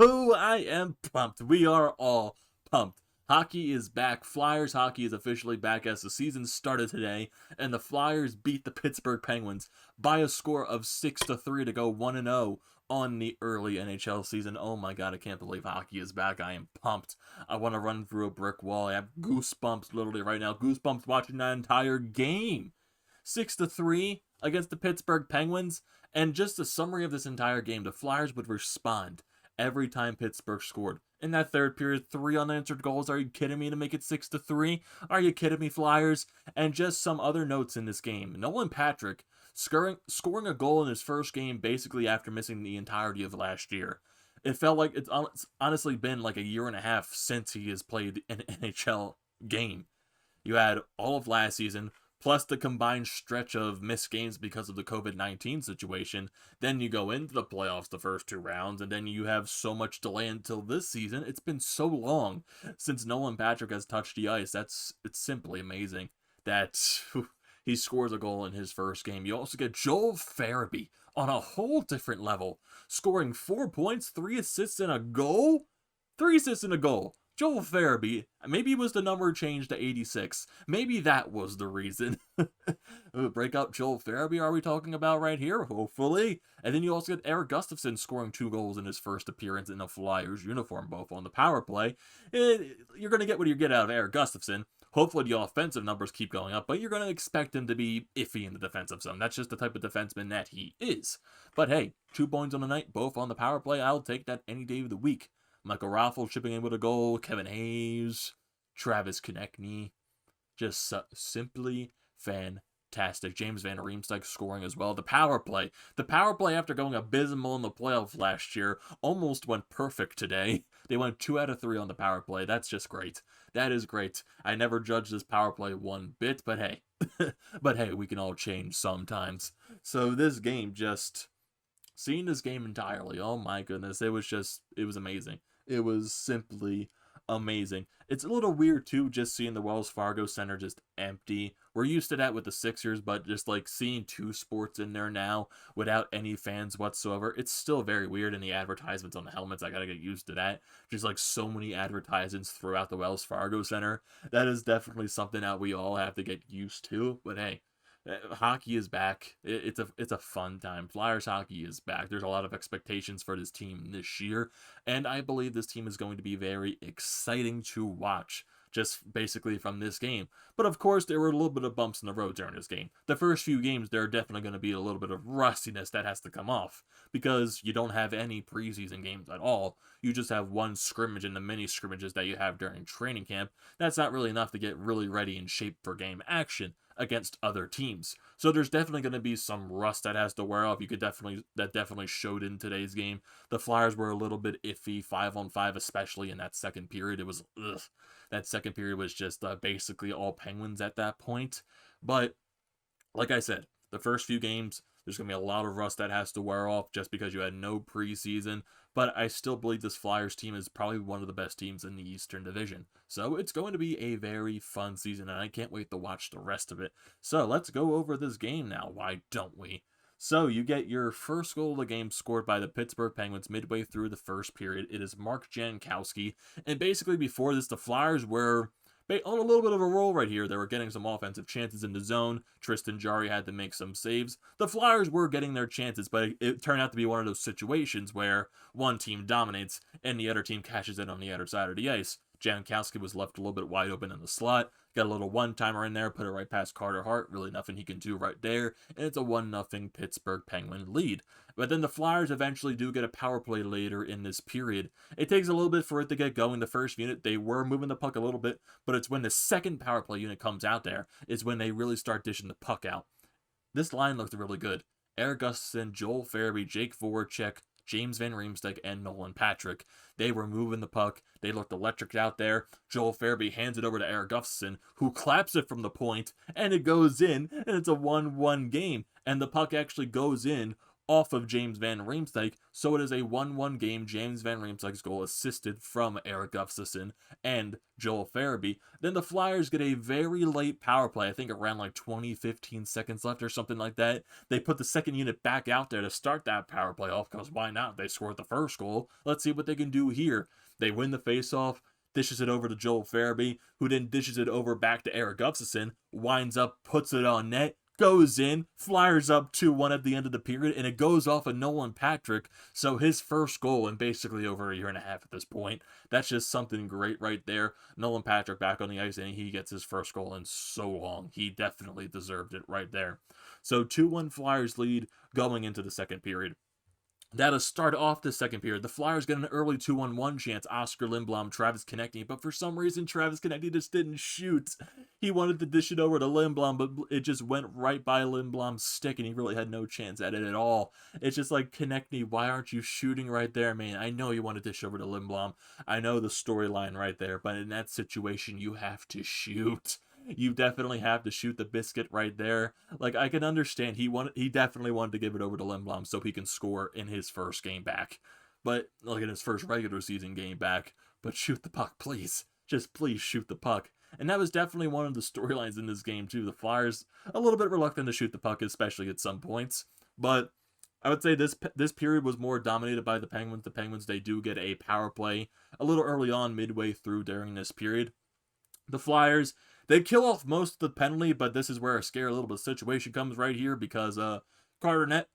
Oh, I am pumped. We are all pumped. Hockey is back. Flyers hockey is officially back as the season started today, and the Flyers beat the Pittsburgh Penguins by a score of 6-3 to go 1-0 on the early NHL season. Oh my god, I can't believe hockey is back. I am pumped. I want to run through a brick wall. I have goosebumps literally right now. Goosebumps watching that entire game. 6-3 against the Pittsburgh Penguins. And just a summary of this entire game, the Flyers would respond every time Pittsburgh scored. In that third period, 3 unanswered goals. Are you kidding me to make it 6-3? Are you kidding me, Flyers? And just some other notes in this game. Nolan Patrick scoring a goal in his first game basically after missing the entirety of last year. It felt like it's honestly been like a year and a half since he has played an NHL game. You had all of last season, plus the combined stretch of missed games because of the COVID-19 situation. Then you go into the playoffs the first 2 rounds, and then you have so much delay until this season. It's been so long since Nolan Patrick has touched the ice. It's simply amazing that he scores a goal in his first game. You also get Joel Farabee on a whole different level, scoring 4 points, 3 assists, and a goal? 3 assists and a goal. Joel Farabee, maybe it was the number changed to 86. Maybe that was the reason. Break up Joel Farabee are we talking about right here? Hopefully. And then you also get Eric Gustafsson scoring 2 goals in his first appearance in a Flyers uniform, both on the power play. You're going to get what you get out of Eric Gustafsson. Hopefully the offensive numbers keep going up, but you're going to expect him to be iffy in the defensive zone. That's just the type of defenseman that he is. But hey, 2 points on the night, both on the power play. I'll take that any day of the week. Michael Raffle chipping in with a goal, Kevin Hayes, Travis Konechny, just simply fantastic. James Van Riemsdyk scoring as well. The power play after going abysmal in the playoffs last year almost went perfect today. They went 2 out of 3 on the power play. That's just great. That is great. I never judged this power play one bit, but hey, we can all change sometimes. So this game seeing this game entirely, oh my goodness, it was amazing. It was simply amazing. It's a little weird too, just seeing the Wells Fargo Center just empty. We're used to that with the Sixers, but just like seeing 2 sports in there now without any fans whatsoever, it's still very weird. And the advertisements on the helmets, I gotta get used to that. Just like so many advertisements throughout the Wells Fargo Center. That is definitely something that we all have to get used to. But hey, hockey is back. It's a fun time. Flyers hockey is back. There's a lot of expectations for this team this year, and I believe this team is going to be very exciting to watch, just basically from this game. But of course, there were a little bit of bumps in the road during this game. The first few games, there are definitely going to be a little bit of rustiness that has to come off, because you don't have any preseason games at all. You just have one scrimmage and the mini scrimmages that you have during training camp. That's not really enough to get really ready in shape for game action against other teams. So there's definitely going to be some rust that has to wear off. That definitely showed in today's game. The Flyers were a little bit iffy, 5-on-5, especially in that second period. It was that second period was just basically all Penguins at that point. But like I said, the first few games, there's going to be a lot of rust that has to wear off just because you had no preseason. But I still believe this Flyers team is probably one of the best teams in the Eastern Division. So it's going to be a very fun season, and I can't wait to watch the rest of it. So let's go over this game now. Why don't we? So you get your first goal of the game scored by the Pittsburgh Penguins midway through the first period. It is Mark Jankowski. And basically before this, the Flyers were on a little bit of a roll right here. They were getting some offensive chances in the zone. Tristan Jarry had to make some saves. The Flyers were getting their chances, but it turned out to be one of those situations where one team dominates and the other team cashes in on the other side of the ice. Jankowski was left a little bit wide open in the slot. Got a little one-timer in there, put it right past Carter Hart. Really nothing he can do right there. And it's a 1-0 Pittsburgh Penguin lead. But then the Flyers eventually do get a power play later in this period. It takes a little bit for it to get going. The first unit, they were moving the puck a little bit, but it's when the second power play unit comes out there is when they really start dishing the puck out. This line looked really good. Eric Gustafsson, Joel Farabee, Jake Voracek, James Van Riemsdyk, and Nolan Patrick. They were moving the puck. They looked electric out there. Joel Farabee hands it over to Eric Gustafsson, who claps it from the point, and it goes in, and it's a 1-1 game. And the puck actually goes in off of James Van Riemsdyk, so it is a 1-1 game. James Van Riemsdyk's goal assisted from Erik Gustafsson and Joel Farabee. Then the Flyers get a very late power play, I think around like 15 seconds left or something like that. They put the second unit back out there to start that power play off, because why not? They scored the first goal. Let's see what they can do here. They win the faceoff, dishes it over to Joel Farabee, who then dishes it over back to Erik Gustafsson, winds up, puts it on net, goes in, Flyers up 2-1 at the end of the period, and it goes off of Nolan Patrick, so his first goal in basically over a year and a half at this point. That's just something great right there. Nolan Patrick back on the ice, and he gets his first goal in so long. He definitely deserved it right there. So 2-1 Flyers lead going into the second period. That'll start off the second period. The Flyers get an early 2-on-1 chance. Oscar Lindblom, Travis Konecny, but for some reason, Travis Konecny just didn't shoot. He wanted to dish it over to Lindblom, but it just went right by Lindblom's stick, and he really had no chance at it at all. It's just like, Konecny, why aren't you shooting right there, man? I know you want to dish over to Lindblom. I know the storyline right there, but in that situation, you have to shoot. You definitely have to shoot the biscuit right there. Like, I can understand he definitely wanted to give it over to Lindblom so he can score in his first game back. But, like, in his first regular season game back. But shoot the puck, please. Just please shoot the puck. And that was definitely one of the storylines in this game, too. The Flyers, a little bit reluctant to shoot the puck, especially at some points. But I would say this period was more dominated by the Penguins. The Penguins, they do get a power play a little early on, midway through during this period. The Flyers, they kill off most of the penalty, but this is where a scary little bit of situation comes right here, because Carter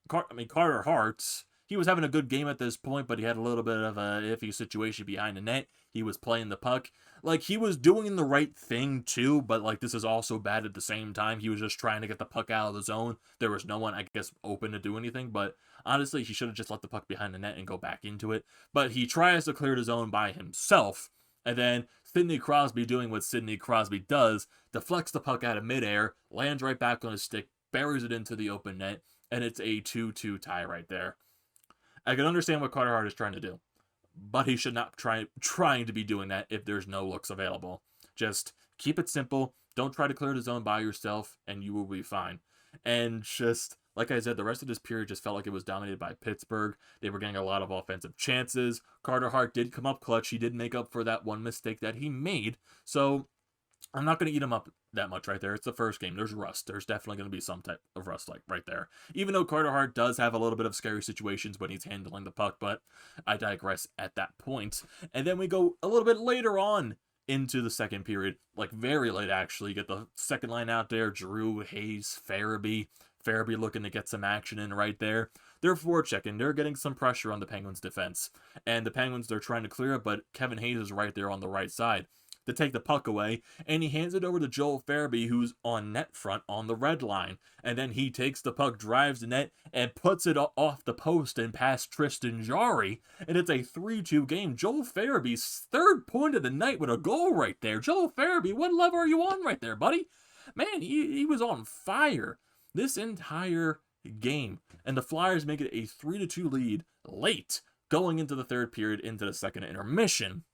Hart, he was having a good game at this point, but he had a little bit of a iffy situation behind the net. He was playing the puck. Like, he was doing the right thing too, but like, this is also bad at the same time. He was just trying to get the puck out of the zone. There was no one, I guess, open to do anything, but honestly, he should have just let the puck behind the net and go back into it. But he tries to clear the zone by himself, and then Sidney Crosby, doing what Sidney Crosby does, deflects the puck out of midair, lands right back on his stick, buries it into the open net, and it's a 2-2 tie right there. I can understand what Carter Hart is trying to do, but he should not trying to be doing that if there's no looks available. Just keep it simple. Don't try to clear the zone by yourself, and you will be fine. And just, like I said, the rest of this period just felt like it was dominated by Pittsburgh. They were getting a lot of offensive chances. Carter Hart did come up clutch. He did make up for that one mistake that he made. So I'm not going to eat him up that much right there. It's the first game. There's rust. There's definitely going to be some type of rust like right there. Even though Carter Hart does have a little bit of scary situations when he's handling the puck, but I digress at that point. And then we go a little bit later on into the second period, like very late actually. You get the second line out there, Drew, Hayes, Farabee. Farabee looking to get some action in right there. They're forechecking. They're getting some pressure on the Penguins' defense. And the Penguins, they're trying to clear it, but Kevin Hayes is right there on the right side to take the puck away, and he hands it over to Joel Farabee, who's on net front on the red line. And then he takes the puck, drives the net, and puts it off the post and past Tristan Jarry. And it's a 3-2 game. Joel Farabee's third point of the night with a goal right there. Joel Farabee, what level are you on right there, buddy? Man, he was on fire this entire game. And the Flyers make it a 3-2 lead late going into the third period, into the second intermission.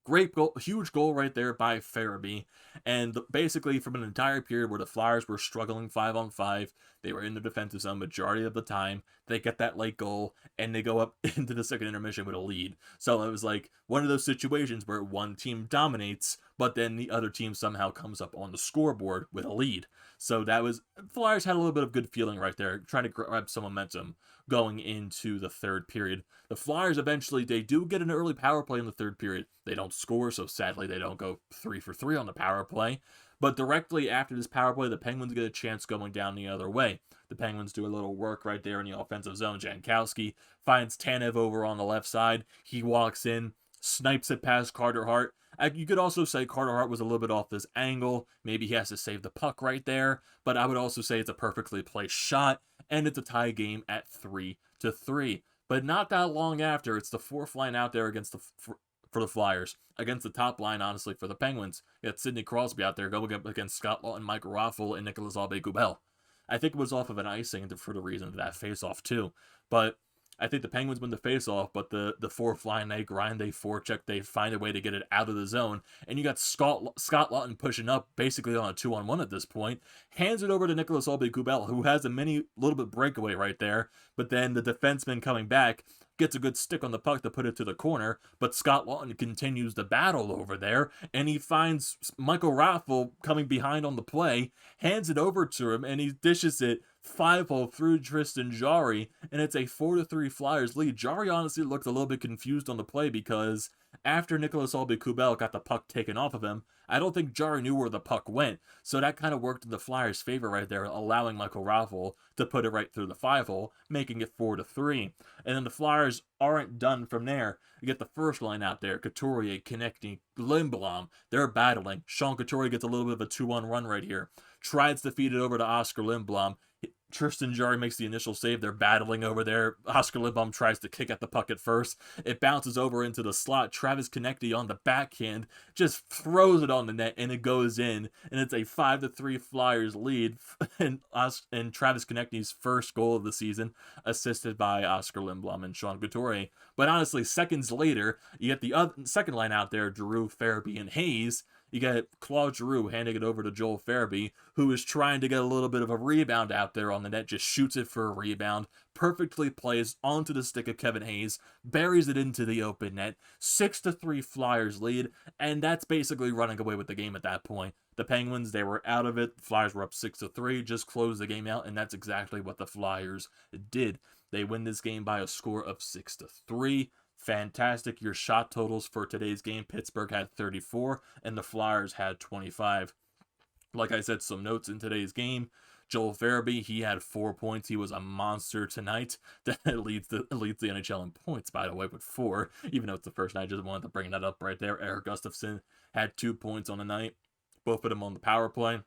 Great goal, huge goal right there by Farabee. And basically from an entire period where the Flyers were struggling 5-on-5, they were in the defensive zone majority of the time, they get that late goal, and they go up into the second intermission with a lead. So it was like one of those situations where one team dominates, but then the other team somehow comes up on the scoreboard with a lead. So that was, Flyers had a little bit of good feeling right there, trying to grab some momentum going into the third period. The Flyers eventually, they do get an early power play in the third period. They don't score, so sadly they don't go 3 for 3 on the power play. But directly after this power play, the Penguins get a chance going down the other way. The Penguins do a little work right there in the offensive zone. Jankowski finds Tanev over on the left side. He walks in, snipes it past Carter Hart. You could also say Carter Hart was a little bit off this angle. Maybe he has to save the puck right there. But I would also say it's a perfectly placed shot. And it's a tie game at 3-3. But not that long after, it's the fourth line out there against for the Flyers. Against the top line, honestly, for the Penguins. You got Sidney Crosby out there going up against Scott Laughton, Mike Raffl, and Nicolas Aube-Kubel. I think it was off of an icing for the reason of that face-off, too. But I think the Penguins win the faceoff, but the fourth line, they grind, they forecheck, they find a way to get it out of the zone. And you got Scott Laughton pushing up basically on a 2-on-1 at this point, hands it over to Nicolas Aube-Kubel, who has a little bit breakaway right there. But then the defenseman coming back gets a good stick on the puck to put it to the corner, but Scott Laughton continues the battle over there, and he finds Michael Raffl coming behind on the play, hands it over to him, and he dishes it 5-hole through Tristan Jarry, and it's a 4-3 Flyers lead. Jarry honestly looked a little bit confused on the play because after Nicolas Aube-Kubel got the puck taken off of him, I don't think Jarry knew where the puck went, so that kind of worked in the Flyers' favor right there, allowing Michael Raffl to put it right through the 5-hole, making it 4-3. And then the Flyers aren't done from there. You get the first line out there, Couturier, Konecny, Lindblom. They're battling. Sean Couturier gets a little bit of a 2-on run right here. Tries to feed it over to Oscar Lindblom. Tristan Jarry makes the initial save. They're battling over there. Oscar Lindblom tries to kick at the puck at first. It bounces over into the slot. Travis Konecny on the backhand just throws it on the net, and it goes in. And it's a 5-3 Flyers lead. And Travis Konechny's first goal of the season, assisted by Oscar Lindblom and Sean Couturier. But honestly, seconds later, you get the second line out there, Giroux, Farabee, and Hayes. You got Claude Giroux handing it over to Joel Farabee, who is trying to get a little bit of a rebound out there on the net, just shoots it for a rebound, perfectly plays onto the stick of Kevin Hayes, buries it into the open net, 6-3 Flyers lead, and that's basically running away with the game at that point. The Penguins, they were out of it, the Flyers were up 6-3, just closed the game out, and that's exactly what the Flyers did. They win this game by a score of 6-3. Fantastic. Your shot totals for today's game. Pittsburgh had 34 and the Flyers had 25. Like I said, some notes in today's game. Joel Farabee, he had 4 points. He was a monster tonight. That leads the NHL in points, by the way, with 4. Even though it's the first night, I just wanted to bring that up right there. Erik Gustafsson had 2 points on the night. Both of them on the power play.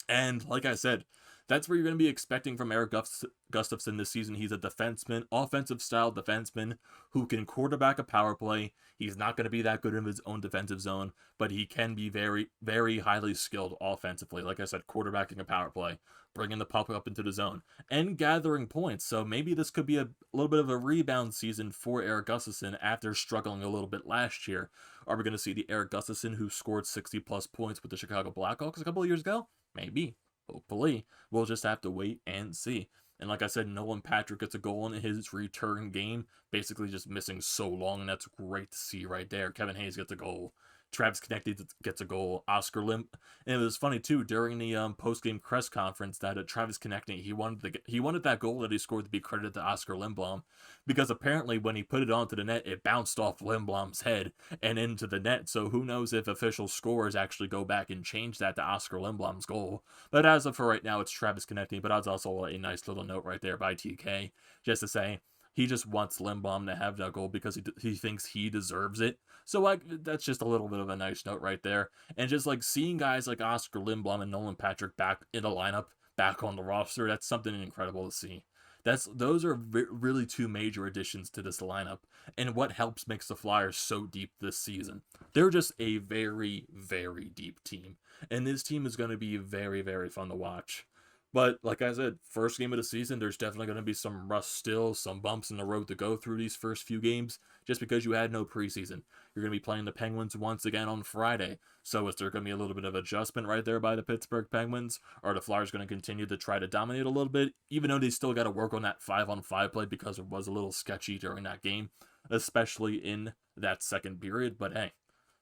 And like I said, that's where you're going to be expecting from Erik Gustafsson this season. He's a defenseman, offensive-style defenseman who can quarterback a power play. He's not going to be that good in his own defensive zone, but he can be very, very highly skilled offensively. Like I said, quarterbacking a power play, bringing the puck up into the zone, and gathering points. So maybe this could be a little bit of a rebound season for Erik Gustafsson after struggling a little bit last year. Are we going to see the Erik Gustafsson who scored 60-plus points with the Chicago Blackhawks a couple of years ago? Maybe. Hopefully. We'll just have to wait and see. And like I said, Nolan Patrick gets a goal in his return game, basically just missing so long, and that's great to see right there. Kevin Hayes gets a goal. Travis Konecny gets a goal. Oscar Lim, and it was funny too during the post-game press conference that Travis Konecny he wanted that goal that he scored to be credited to Oscar Lindblom, because apparently when he put it onto the net, it bounced off Lindblom's head and into the net. So who knows if official scores actually go back and change that to Oscar Lindblom's goal. But as of for right now, it's Travis Konecny. But that's also a nice little note right there by TK, just to say he just wants Lindblom to have that goal because he thinks he deserves it. So like that's just a little bit of a nice note right there. And just like seeing guys like Oscar Lindblom and Nolan Patrick back in the lineup, back on the roster, that's something incredible to see. Those are really 2 major additions to this lineup, and what helps makes the Flyers so deep this season. They're just a very, very deep team, and this team is going to be very, very fun to watch. But like I said, first game of the season, there's definitely going to be some rust still, some bumps in the road to go through these first few games, just because you had no preseason. You're going to be playing the Penguins once again on Friday. So is there going to be a little bit of adjustment right there by the Pittsburgh Penguins? Are the Flyers going to continue to try to dominate a little bit, even though they still got to work on that 5-on-5 play because it was a little sketchy during that game, especially in that second period? But hey,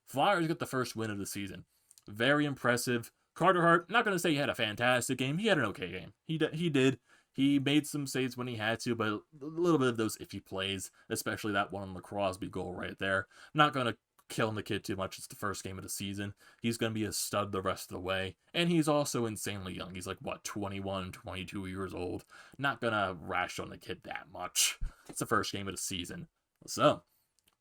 Flyers get the first win of the season. Very impressive. Carter Hart, not going to say he had a fantastic game. He had an okay game. He did. He made some saves when he had to, but a little bit of those iffy plays, especially that one on the Crosby goal right there. I'm not going to kill the kid too much. It's the first game of the season. He's going to be a stud the rest of the way. And he's also insanely young. He's like, 21, 22 years old. Not going to rash on the kid that much. It's the first game of the season. So,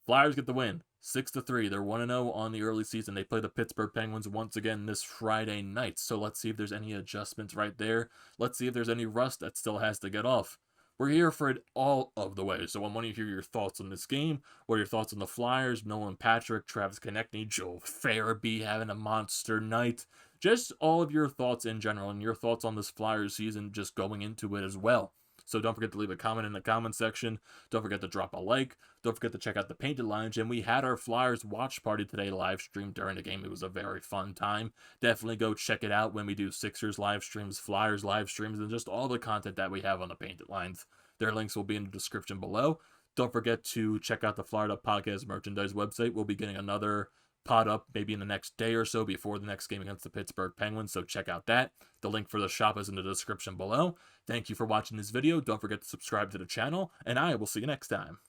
Flyers get the win. 6-3. They're 1-0 on the early season. They play the Pittsburgh Penguins once again this Friday night. So let's see if there's any adjustments right there. Let's see if there's any rust that still has to get off. We're here for it all of the way. So I want to hear your thoughts on this game. What are your thoughts on the Flyers? Nolan Patrick, Travis Konecny, Joel Farabee having a monster night. Just all of your thoughts in general and your thoughts on this Flyers season just going into it as well. So don't forget to leave a comment in the comment section. Don't forget to drop a like. Don't forget to check out the Painted Lounge. And we had our Flyers watch party today live streamed during the game. It was a very fun time. Definitely go check it out when we do Sixers live streams, Flyers live streams, and just all the content that we have on the Painted Lines. Their links will be in the description below. Don't forget to check out the Florida Podcast merchandise website. We'll be getting another pod up maybe in the next day or so before the next game against the Pittsburgh Penguins, so check out that. The link for the shop is in the description below. Thank you for watching this video. Don't forget to subscribe to the channel, and I will see you next time.